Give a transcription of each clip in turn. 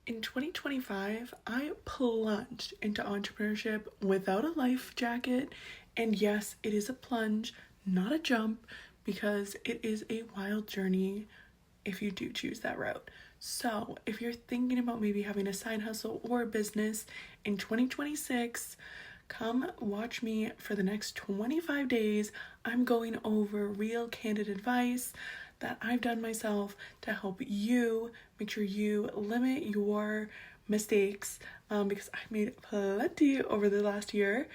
In 2025, I plunged into entrepreneurship without a life jacket. And yes, it is a plunge, not a jump, because it is a wild journey if you do choose that route. So, if you're thinking about maybe having a side hustle or a business in 2026, come watch me for the next 25 days. I'm going over real candid advice that I've done myself to help you make sure you limit your mistakes, because I made plenty over the last year,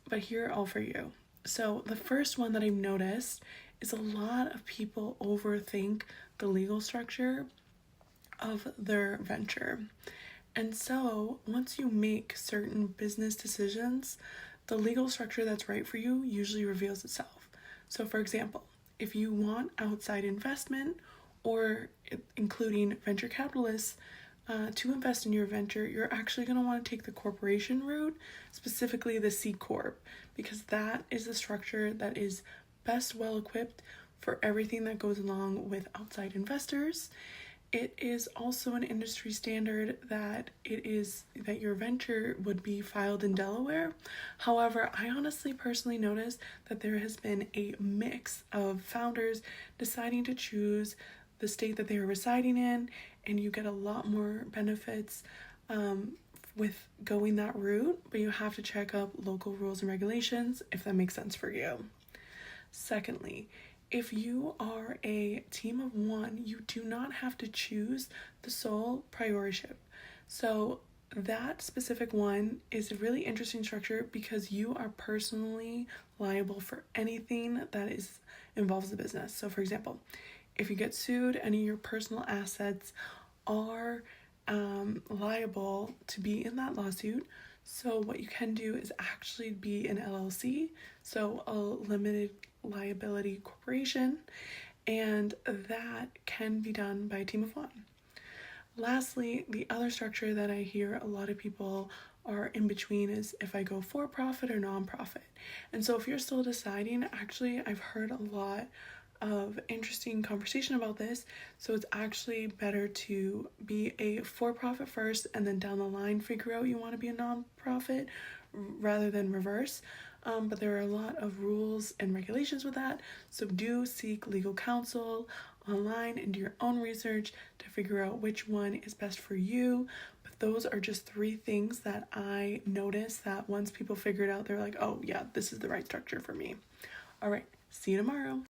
but here are all for you. So, the first one that I've noticed is a lot of people overthink the legal structure of their venture. And so, once you make certain business decisions, the legal structure that's right for you usually reveals itself. So, for example, if you want outside investment or including venture capitalists to invest in your venture, you're actually going to want to take the corporation route, specifically the C Corp, because that is the structure that is best well equipped for everything that goes along with outside investors. It is also an industry standard that your venture would be filed in Delaware. However, I honestly personally noticed that there has been a mix of founders deciding to choose the state that they are residing in, and you get a lot more benefits with going that route, but you have to check up local rules and regulations if that makes sense for you. Secondly, if you are a team of one, you do not have to choose the sole priorship. So that specific one is a really interesting structure because you are personally liable for anything that involves the business. So for example, if you get sued, any of your personal assets are liable to be in that lawsuit. So what you can do is actually be an LLC, so a limited liability corporation, and that can be done by a team of one. Lastly, the other structure that I hear a lot of people are in between is if I go for profit or nonprofit. And so if you're still deciding, actually I've heard a lot of interesting conversation about this. So it's actually better to be a for-profit first and then down the line figure out you want to be a nonprofit rather than reverse. But there are a lot of rules and regulations with that. So do seek legal counsel online and do your own research to figure out which one is best for you. But those are just 3 things that I noticed that once people figured out, they're like, oh yeah, this is the right structure for me. All right, see you tomorrow.